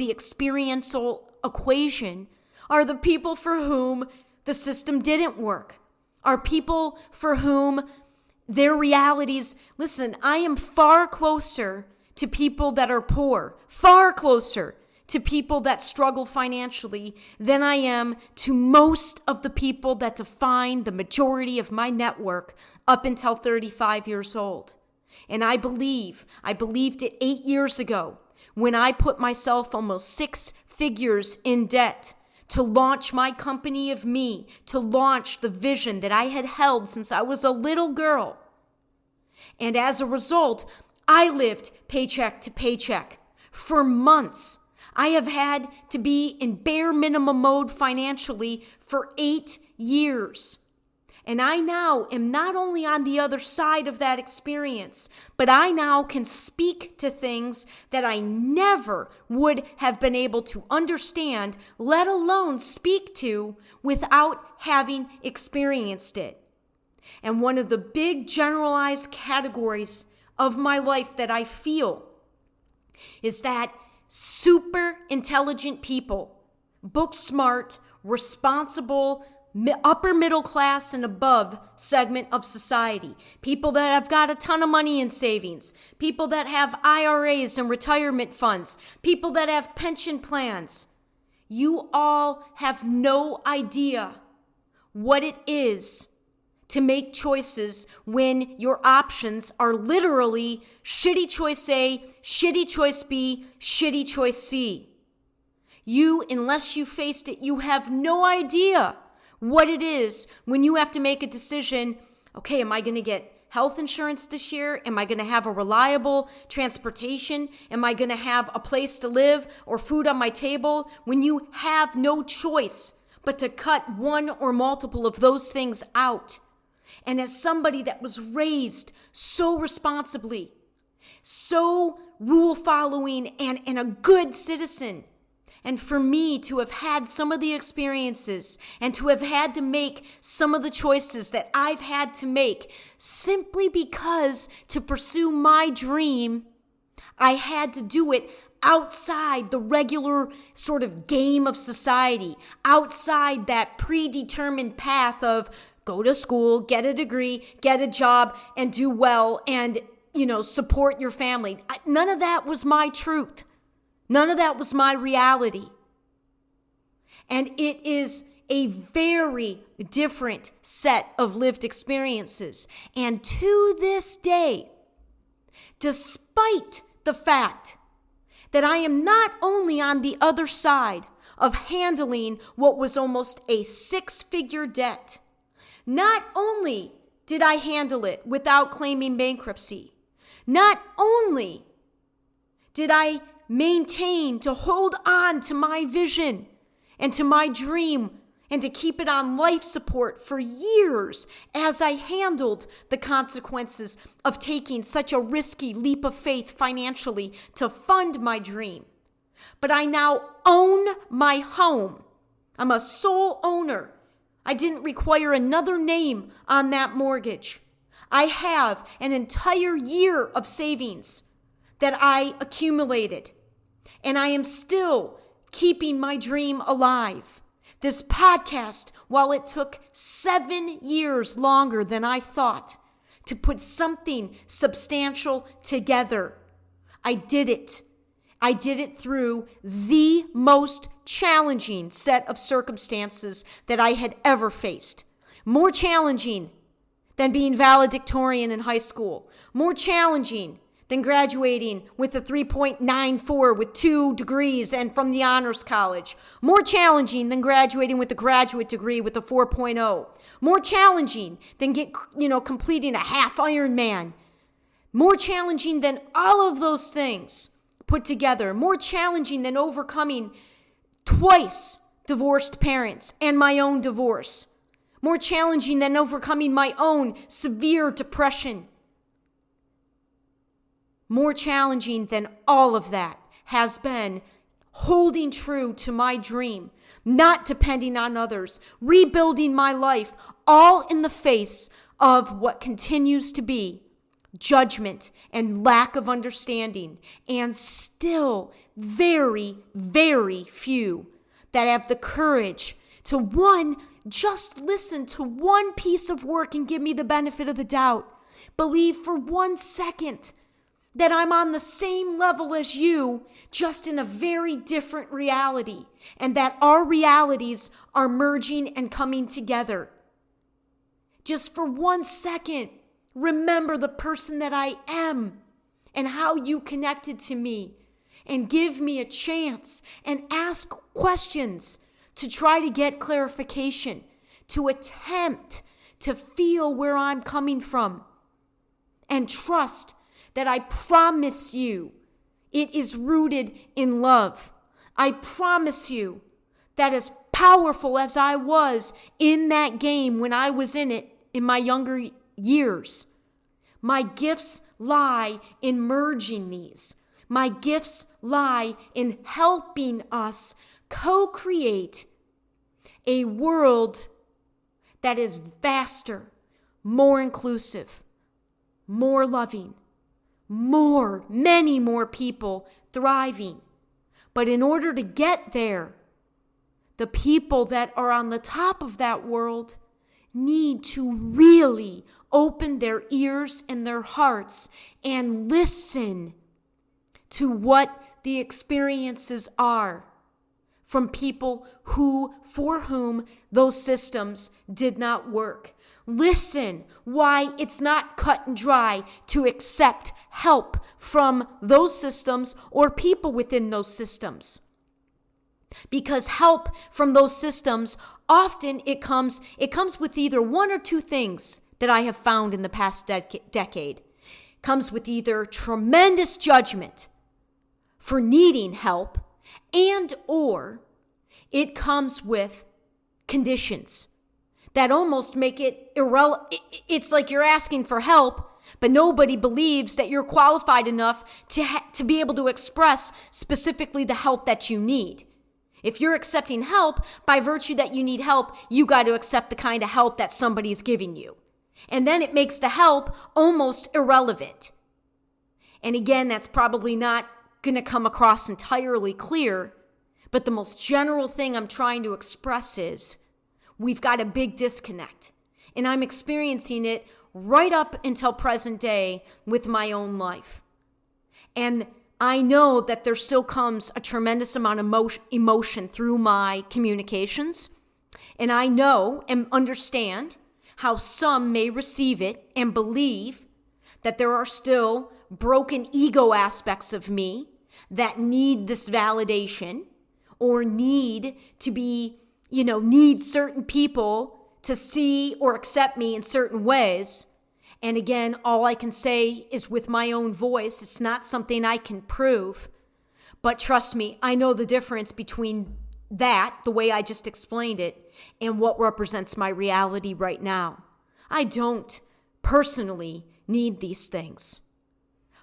experiential equation are the people for whom the system didn't work, are people for whom their realities. Listen, I am far closer to people that are poor, far closer to people that struggle financially than I am to most of the people that define the majority of my network up until 35 years old. And I believed it 8 years ago when I put myself almost 6 figures in debt to launch my company of me, to launch the vision that I had held since I was a little girl. And as a result, I lived paycheck to paycheck for months. I have had to be in bare minimum mode financially for 8 years. And I now am not only on the other side of that experience, but I now can speak to things that I never would have been able to understand, let alone speak to, without having experienced it. And one of the big generalized categories of my life that I feel is that super intelligent people, book smart, responsible, upper middle class and above segment of society, people that have got a ton of money in savings, people that have IRAs and retirement funds, people that have pension plans. You all have no idea what it is to make choices when your options are literally shitty choice A, shitty choice B, shitty choice C. Unless you faced it, you have no idea what it is when you have to make a decision. Okay, am I going to get health insurance this year? Am I going to have a reliable transportation? Am I going to have a place to live or food on my table? When you have no choice but to cut one or multiple of those things out. And as somebody that was raised so responsibly, so rule following and a good citizen, and for me to have had some of the experiences and to have had to make some of the choices that I've had to make simply because to pursue my dream, I had to do it outside the regular sort of game of society, outside that predetermined path of go to school, get a degree, get a job, and do well, and, support your family. None of that was my truth. None of that was my reality. And it is a very different set of lived experiences. And to this day, despite the fact that I am not only on the other side of handling what was almost a 6-figure debt, not only did I handle it without claiming bankruptcy, not only did I maintain to hold on to my vision and to my dream and to keep it on life support for years as I handled the consequences of taking such a risky leap of faith financially to fund my dream. But I now own my home. I'm a sole owner. I didn't require another name on that mortgage. I have an entire year of savings that I accumulated. And I am still keeping my dream alive. This podcast, while it took 7 years longer than I thought to put something substantial together, I did it. I did it through the most challenging set of circumstances that I had ever faced. More challenging than being valedictorian in high school. More challenging than graduating with a 3.94 with 2 degrees and from the honors college. More challenging than graduating with a graduate degree with a 4.0. More challenging than completing a half Ironman. More challenging than all of those things put together. More challenging than overcoming twice divorced parents and my own divorce. More challenging than overcoming my own severe depression. More challenging than all of that has been holding true to my dream, not depending on others, rebuilding my life, all in the face of what continues to be judgment and lack of understanding, and still very, very few that have the courage to just listen to one piece of work and give me the benefit of the doubt. Believe for 1 second that I'm on the same level as you, just in a very different reality, and that our realities are merging and coming together. Just for 1 second, remember the person that I am and how you connected to me, and give me a chance and ask questions to try to get clarification, to attempt to feel where I'm coming from, and trust that I promise you it is rooted in love. I promise you that as powerful as I was in that game when I was in it in my younger years, my gifts lie in merging these. My gifts lie in helping us co-create a world that is vaster, more inclusive, more loving, many more people thriving. But in order to get there, the people that are on the top of that world need to really open their ears and their hearts and listen to what the experiences are from people for whom those systems did not work. Listen why it's not cut and dry to accept help from those systems or people within those systems. Because help from those systems, often it comes with either one or two things that I have found in the past decade. It comes with either tremendous judgment for needing help, and or it comes with conditions that almost make it irrelevant. It's like you're asking for help, but nobody believes that you're qualified enough to be able to express specifically the help that you need. If you're accepting help, by virtue that you need help, you got to accept the kind of help that somebody's giving you. And then it makes the help almost irrelevant. And again, that's probably not going to come across entirely clear, but the most general thing I'm trying to express is we've got a big disconnect. And I'm experiencing it right up until present day with my own life. And I know that there still comes a tremendous amount of emotion through my communications. And I know and understand how some may receive it and believe that there are still broken ego aspects of me that need this validation or need to be, need certain people to see or accept me in certain ways. And again, all I can say is with my own voice. It's not something I can prove. But trust me, I know the difference between that, the way I just explained it, and what represents my reality right now. I don't personally need these things.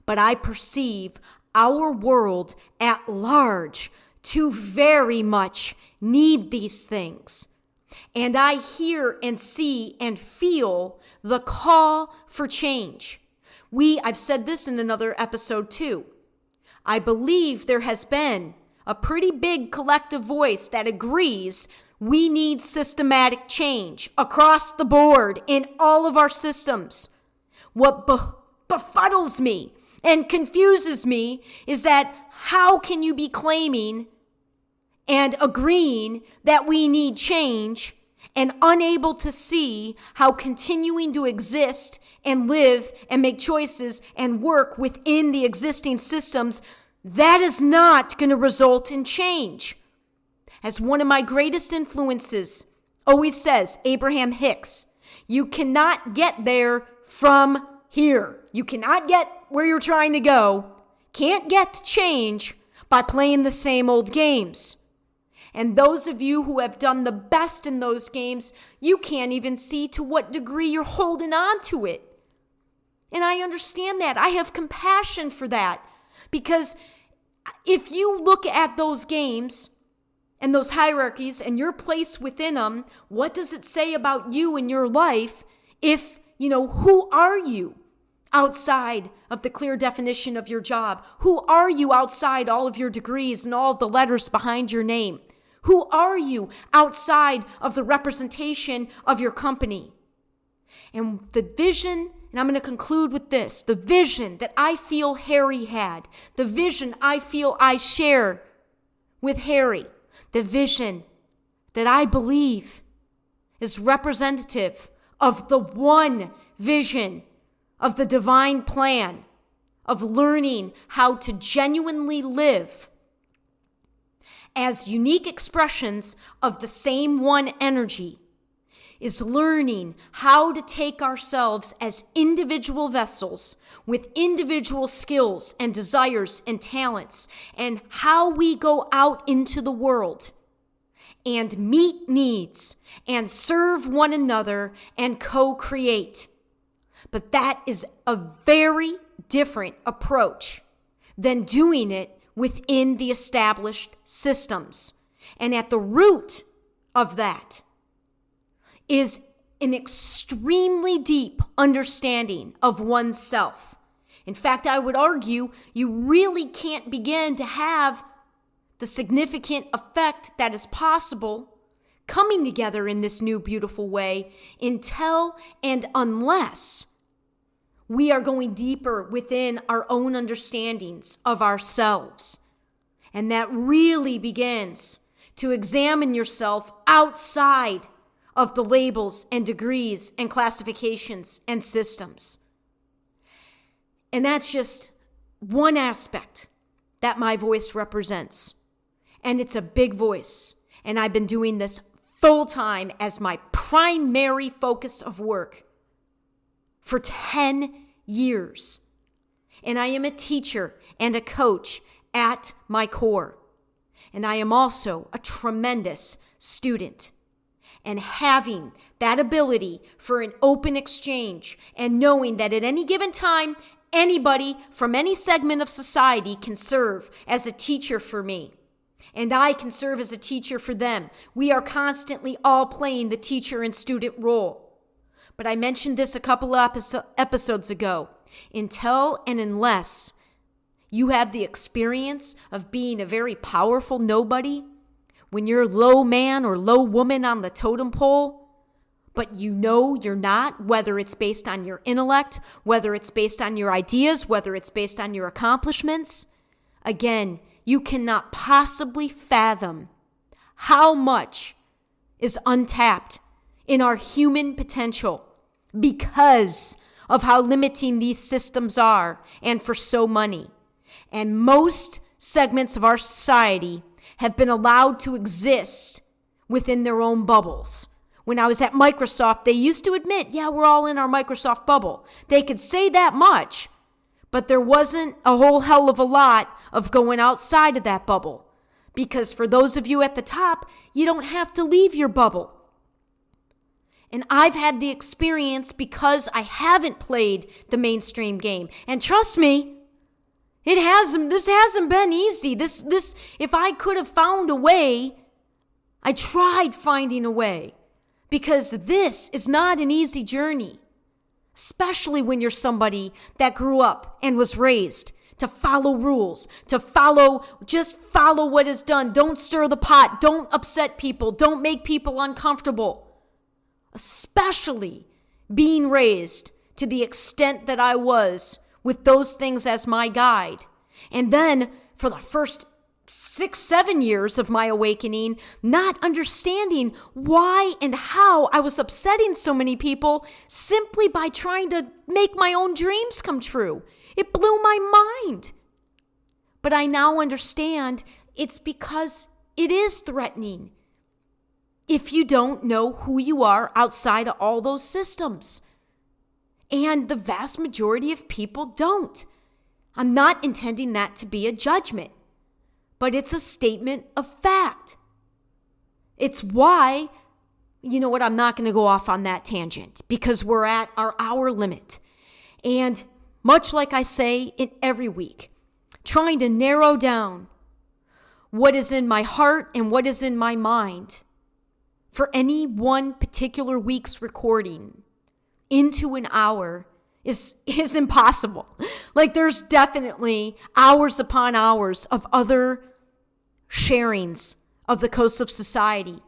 But I perceive our world at large to very much need these things. And I hear and see and feel the call for change. I've said this in another episode too. I believe there has been a pretty big collective voice that agrees we need systematic change across the board in all of our systems. What befuddles me and confuses me is that how can you be claiming and agreeing that we need change and unable to see how continuing to exist and live and make choices and work within the existing systems, that is not going to result in change. As one of my greatest influences always says, Abraham Hicks, you cannot get there from here. You cannot get where you're trying to go, can't get to change by playing the same old games. And those of you who have done the best in those games, you can't even see to what degree you're holding on to it. And I understand that. I have compassion for that. Because if you look at those games and those hierarchies and your place within them, what does it say about you and your life if, who are you outside of the clear definition of your job? Who are you outside all of your degrees and all of the letters behind your name? Who are you outside of the representation of your company? And the vision, and I'm going to conclude with this, the vision that I feel Harry had, the vision I feel I share with Harry, the vision that I believe is representative of the one vision of the divine plan of learning how to genuinely live as unique expressions of the same one energy, is learning how to take ourselves as individual vessels with individual skills and desires and talents, and how we go out into the world and meet needs and serve one another and co-create. But that is a very different approach than doing it within the established systems. And at the root of that is an extremely deep understanding of oneself. In fact, I would argue you really can't begin to have the significant effect that is possible coming together in this new beautiful way until and unless we are going deeper within our own understandings of ourselves. And that really begins to examine yourself outside of the labels and degrees and classifications and systems. And that's just one aspect that my voice represents. And it's a big voice. And I've been doing this full time as my primary focus of work for 10 years. And I am a teacher and a coach at my core. And I am also a tremendous student. And having that ability for an open exchange and knowing that at any given time, anybody from any segment of society can serve as a teacher for me. And I can serve as a teacher for them. We are constantly all playing the teacher and student role. But I mentioned this a couple of episodes ago. Until and unless you have the experience of being a very powerful nobody, when you're low man or low woman on the totem pole, but you know you're not, whether it's based on your intellect, whether it's based on your ideas, whether it's based on your accomplishments, again, you cannot possibly fathom how much is untapped in our human potential because of how limiting these systems are and for so many. And most segments of our society have been allowed to exist within their own bubbles. When I was at Microsoft, they used to admit, yeah, we're all in our Microsoft bubble. They could say that much, but there wasn't a whole hell of a lot of going outside of that bubble. Because for those of you at the top, you don't have to leave your bubble. And I've had the experience because I haven't played the mainstream game. And trust me, this hasn't been easy. This, if I could have found a way, I tried finding a way. Because this is not an easy journey. Especially when you're somebody that grew up and was raised to follow rules, just follow what is done. Don't stir the pot. Don't upset people. Don't make people uncomfortable. Especially being raised to the extent that I was with those things as my guide. And then for the first 6-7 years of my awakening, not understanding why and how I was upsetting so many people simply by trying to make my own dreams come true. It blew my mind. But I now understand it's because it is threatening if you don't know who you are outside of all those systems. And the vast majority of people don't. I'm not intending that to be a judgment, but it's a statement of fact. It's why, you know what, I'm not going to go off on that tangent because we're at our hour limit. And much like I say in every week, trying to narrow down what is in my heart and what is in my mind for any one particular week's recording into an hour is impossible. Like there's definitely hours upon hours of other sharings of the coast of society,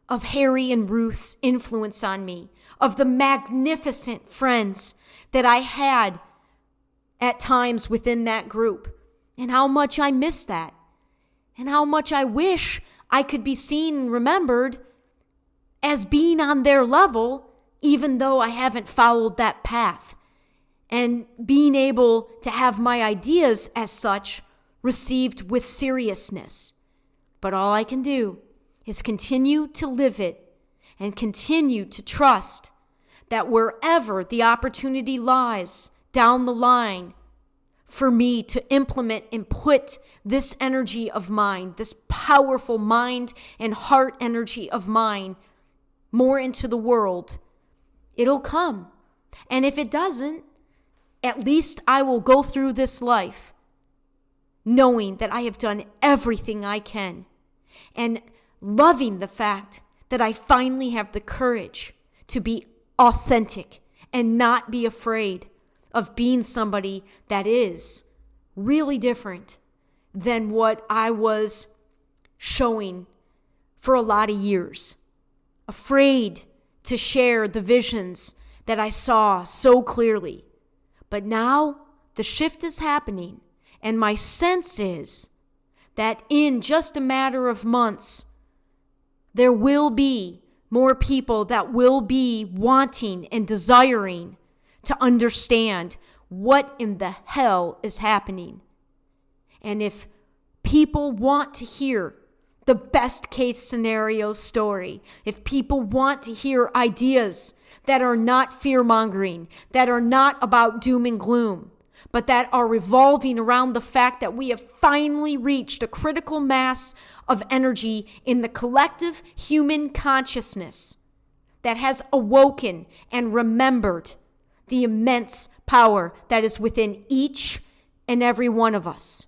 of Harry and Ruth's influence on me, of the magnificent friends that I had at times within that group, and how much I miss that, and how much I wish I could be seen and remembered as being on their level, even though I haven't followed that path, and being able to have my ideas as such received with seriousness. But all I can do is continue to live it and continue to trust that wherever the opportunity lies down the line for me to implement and put this energy of mine, this powerful mind and heart energy of mine more into the world, it'll come. And if it doesn't, at least I will go through this life knowing that I have done everything I can and loving the fact that I finally have the courage to be authentic and not be afraid of being somebody that is really different than what I was showing for a lot of years. Afraid to share the visions that I saw so clearly. But now the shift is happening, and my sense is that in just a matter of months, there will be more people that will be wanting and desiring to understand what in the hell is happening. And if people want to hear the best case scenario story, if people want to hear ideas that are not fear-mongering, that are not about doom and gloom, but that are revolving around the fact that we have finally reached a critical mass of energy in the collective human consciousness that has awoken and remembered the immense power that is within each and every one of us,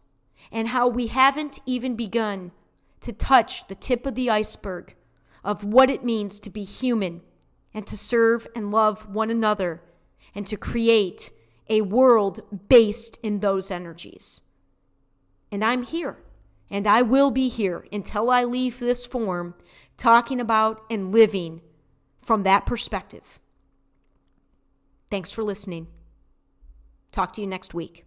and how we haven't even begun to touch the tip of the iceberg of what it means to be human and to serve and love one another and to create a world based in those energies. And I'm here, and I will be here until I leave this form, talking about and living from that perspective. Thanks for listening. Talk to you next week.